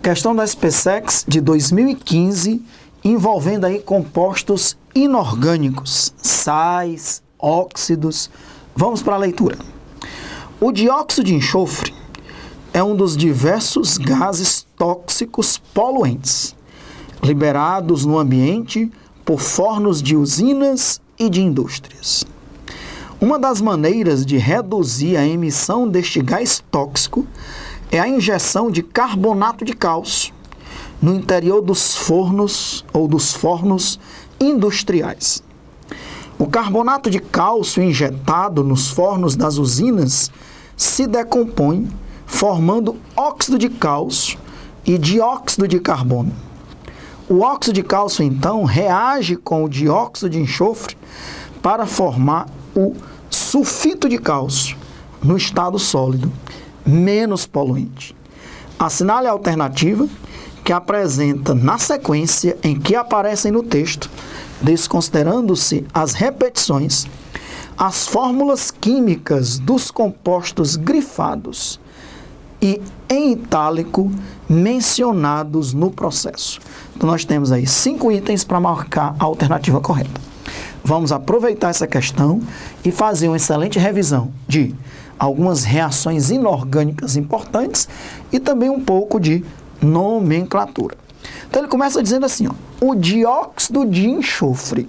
Questão da SPSEC de 2015, envolvendo aí compostos inorgânicos, sais, óxidos. Vamos para a leitura. O dióxido de enxofre é um dos diversos gases tóxicos poluentes, liberados no ambiente por fornos de usinas e de indústrias. Uma das maneiras de reduzir a emissão deste gás tóxico é a injeção de carbonato de cálcio no interior dos fornos ou dos fornos industriais. O carbonato de cálcio injetado nos fornos das usinas se decompõe, formando óxido de cálcio e dióxido de carbono. O óxido de cálcio, então, reage com o dióxido de enxofre para formar o sulfito de cálcio no estado sólido, menos poluente. Assinale a alternativa que apresenta na sequência em que aparecem no texto, desconsiderando-se as repetições, as fórmulas químicas dos compostos grifados e em itálico mencionados no processo. Então, nós temos aí 5 itens para marcar a alternativa correta. Vamos aproveitar essa questão e fazer uma excelente revisão de algumas reações inorgânicas importantes e também um pouco de nomenclatura. Então, ele começa dizendo assim, ó, o dióxido de enxofre.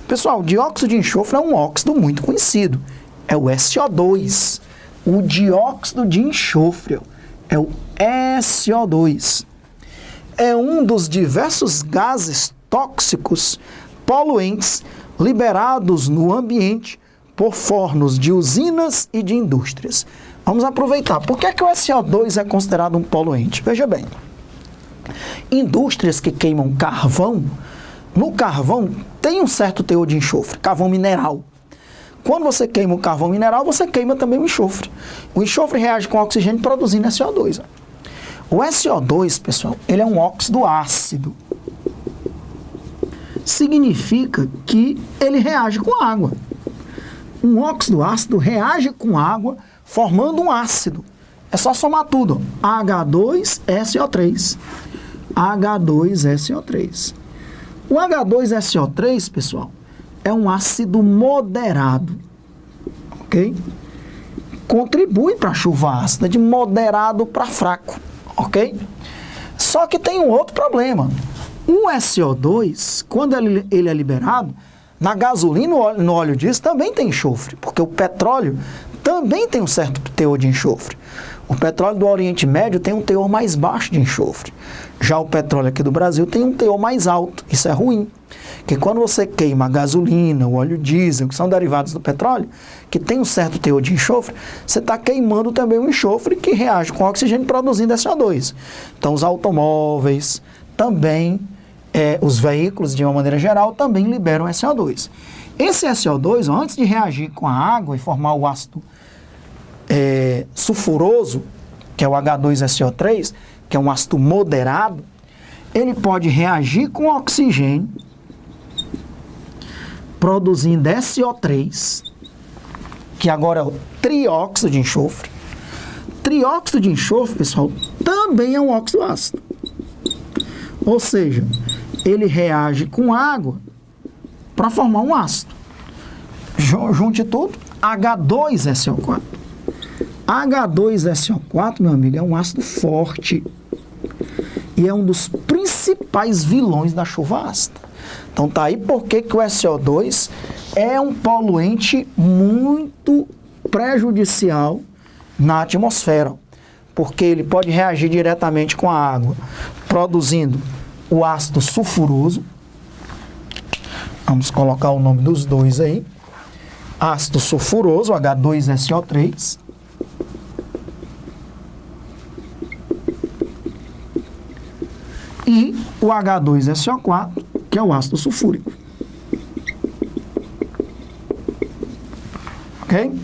Pessoal, o dióxido de enxofre é um óxido muito conhecido, é o SO2. O dióxido de enxofre é o SO2. É um dos diversos gases tóxicos poluentes liberados no ambiente por fornos de usinas e de indústrias. Vamos aproveitar. Por que o SO2 é considerado um poluente? Veja bem, indústrias que queimam carvão, no carvão tem um certo teor de enxofre, carvão mineral. Quando você queima o carvão mineral, você queima também o enxofre. O enxofre reage com oxigênio produzindo SO2. O SO2, pessoal, ele é um óxido ácido. Significa que ele reage com água. Um óxido ácido reage com água, formando um ácido. É só somar tudo. H2SO3. H2SO3. O H2SO3, pessoal, é um ácido moderado. Ok? Contribui para a chuva ácida, de moderado para fraco. Ok? Só que tem um outro problema. O SO2, quando ele é liberado, na gasolina, no óleo diesel, também tem enxofre, porque o petróleo também tem um certo teor de enxofre. O petróleo do Oriente Médio tem um teor mais baixo de enxofre. Já o petróleo aqui do Brasil tem um teor mais alto. Isso é ruim. Porque quando você queima a gasolina, o óleo diesel, que são derivados do petróleo, que tem um certo teor de enxofre, você está queimando também o enxofre que reage com o oxigênio produzindo SO2. Então, os automóveis também, os veículos, de uma maneira geral, também liberam SO2. Esse SO2, antes de reagir com a água e formar o ácido sulfuroso, que é o H2SO3, que é um ácido moderado, ele pode reagir com o oxigênio, produzindo SO3, que agora é o trióxido de enxofre. Trióxido de enxofre, pessoal, também é um óxido ácido. Ou seja, ele reage com água para formar um ácido. Junte tudo, H2SO4. H2SO4, meu amigo, é um ácido forte e é um dos principais vilões da chuva ácida. Então tá aí porque que o SO2 é um poluente muito prejudicial na atmosfera, porque ele pode reagir diretamente com a água, produzindo o ácido sulfuroso. Vamos colocar o nome dos dois aí. Ácido sulfuroso, H2SO3. E o H2SO4, que é o ácido sulfúrico. Ok?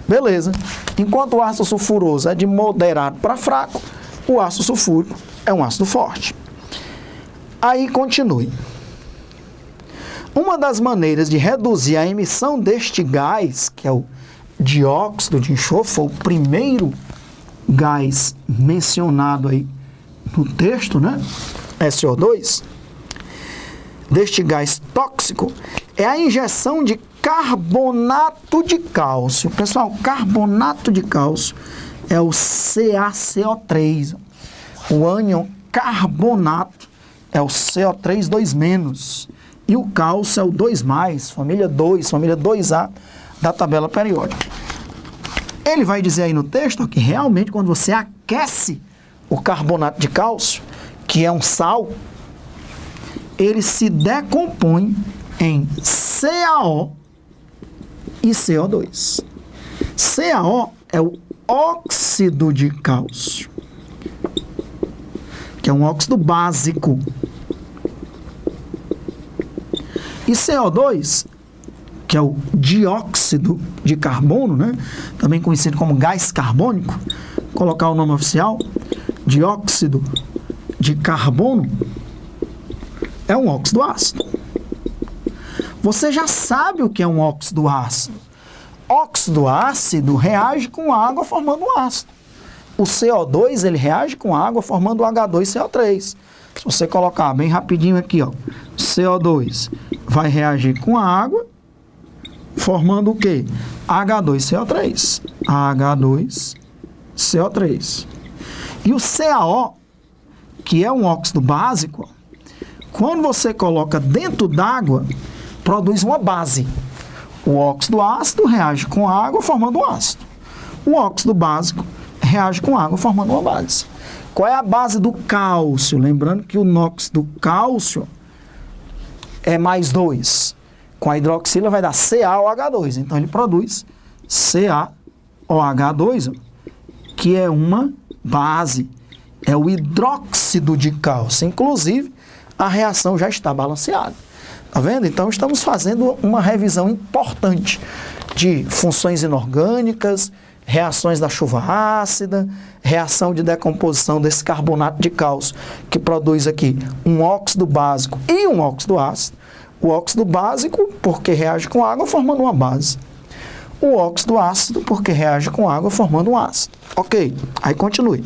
Beleza. Enquanto o ácido sulfuroso é de moderado para fraco, o ácido sulfúrico é um ácido forte. Aí continue. Uma das maneiras de reduzir a emissão deste gás, que é o dióxido de enxofre, foi o primeiro gás mencionado aí no texto, né? SO2, deste gás tóxico, é a injeção de carbonato de cálcio. Pessoal, carbonato de cálcio é o CaCO3. O ânion carbonato é o CO3 2-. E o cálcio é o 2+, família 2, família 2A da tabela periódica. Ele vai dizer aí no texto que realmente quando você aquece o carbonato de cálcio, que é um sal, ele se decompõe em CaO e CO2. CaO é o óxido de cálcio, que é um óxido básico. E CO2, que é o dióxido de carbono, né? Também conhecido como gás carbônico, colocar o nome oficial, dióxido de carbono, é um óxido ácido. Você já sabe o que é um óxido ácido. Óxido ácido reage com água formando um ácido. O CO2 ele reage com água formando o H2CO3. Se você colocar bem rapidinho aqui, ó, CO2 vai reagir com a água formando o quê? H2CO3. H2CO3. E o CaO, que é um óxido básico, quando você coloca dentro d'água, produz uma base. O óxido ácido reage com a água formando um ácido. O óxido básico reage com água formando uma base. Qual é a base do cálcio? Lembrando que o NOx do cálcio é +2. Com a hidroxila vai dar CaOH2. Então ele produz CaOH2, que é uma base. É o hidróxido de cálcio. Inclusive, a reação já está balanceada. Tá vendo? Então estamos fazendo uma revisão importante de funções inorgânicas, reações da chuva ácida, reação de decomposição desse carbonato de cálcio, que produz aqui um óxido básico e um óxido ácido. O óxido básico, porque reage com água, formando uma base. O óxido ácido, porque reage com água, formando um ácido. Ok, aí continue.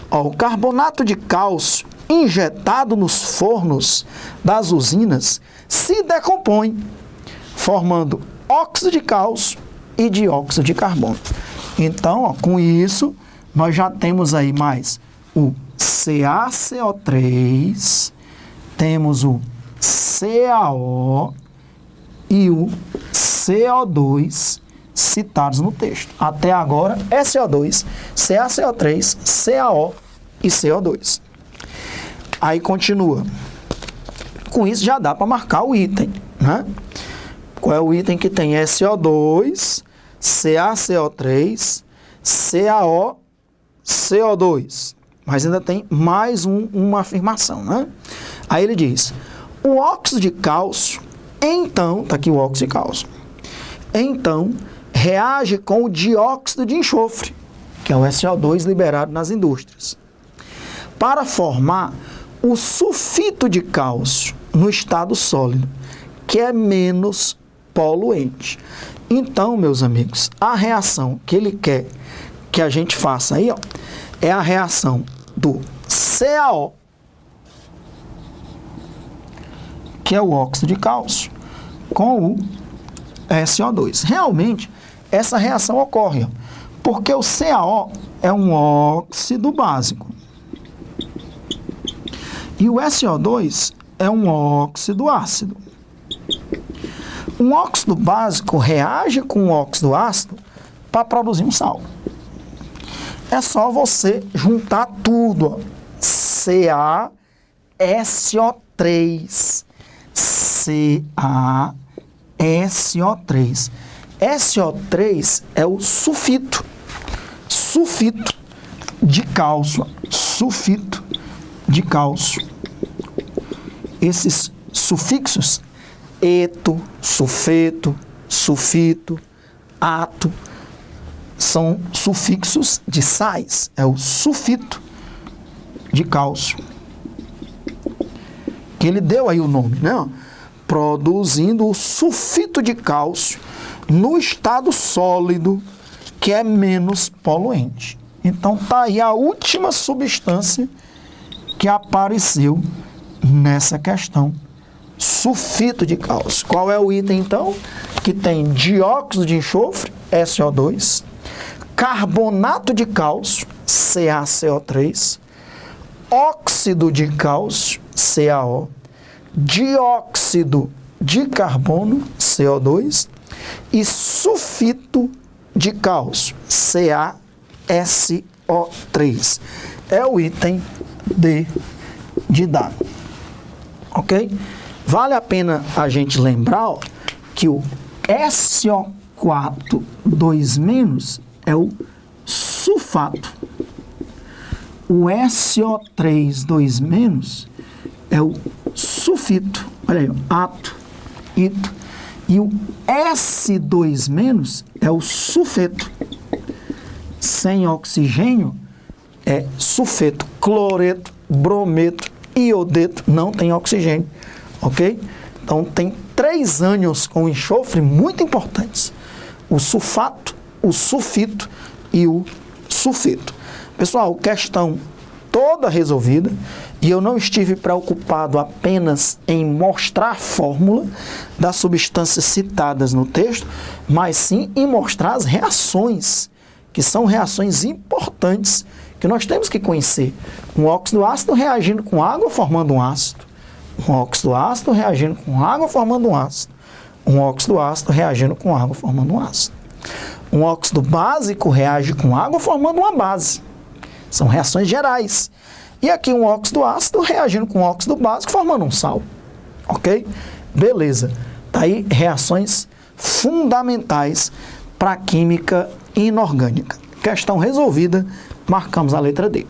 Ó, o carbonato de cálcio injetado nos fornos das usinas se decompõe, formando óxido de cálcio e dióxido de carbono. Então, ó, com isso, nós já temos aí mais o CaCO3, temos o CaO e o CO2 citados no texto. Até agora, SO2, CaCO3, CaO e CO2. Aí continua. Com isso já dá para marcar o item, né? Qual é o item que tem SO2, CaCO3, CaO, CO2. Mas ainda tem mais uma afirmação, né? Aí ele diz, o óxido de cálcio, então, está aqui o óxido de cálcio, então, reage com o dióxido de enxofre, que é o SO2 liberado nas indústrias, para formar o sulfito de cálcio no estado sólido, que é menos poluente. Então, meus amigos, a reação que ele quer que a gente faça aí, ó, é a reação do CaO, que é o óxido de cálcio, com o SO2. Realmente, essa reação ocorre, ó, porque o CaO é um óxido básico. E o SO2 é um óxido ácido. Um óxido básico reage com um óxido ácido para produzir um sal. É só você juntar tudo, ó. CaSO3. CaSO3. SO3 é o sulfito. Sulfito de cálcio. Sulfito de cálcio. Esses sufixos, eto, sulfeto, sulfito, ato, são sufixos de sais. É o sulfito de cálcio. Que ele deu aí o nome, né? Produzindo o sulfito de cálcio no estado sólido, que é menos poluente. Então tá aí a última substância que apareceu nessa questão. Sulfito de cálcio. Qual é o item, então? Que tem dióxido de enxofre, SO2, carbonato de cálcio, CaCO3, óxido de cálcio, CaO, dióxido de carbono, CO2, e sulfito de cálcio, CaSO3. É o item D de dado. Ok? Vale a pena a gente lembrar, ó, que o SO4 2- é o sulfato. O SO3 2- é o sulfito. Olha aí, ó, ato, ito. E o S2- é o sulfeto. Sem oxigênio é sulfeto. Cloreto, brometo, iodeto não tem oxigênio. Ok? Então tem 3 ânions com enxofre muito importantes: o sulfato, o sulfito e o sulfeto. Pessoal, questão toda resolvida, e eu não estive preocupado apenas em mostrar a fórmula das substâncias citadas no texto, mas sim em mostrar as reações, que são reações importantes que nós temos que conhecer. Um óxido ácido reagindo com água formando um ácido. Um óxido ácido reagindo com água formando um ácido. Um óxido ácido reagindo com água formando um ácido. Um óxido básico reage com água formando uma base. São reações gerais. E aqui um óxido ácido reagindo com óxido básico formando um sal. Ok? Beleza. Tá aí reações fundamentais para a química inorgânica. Questão resolvida, marcamos a letra D.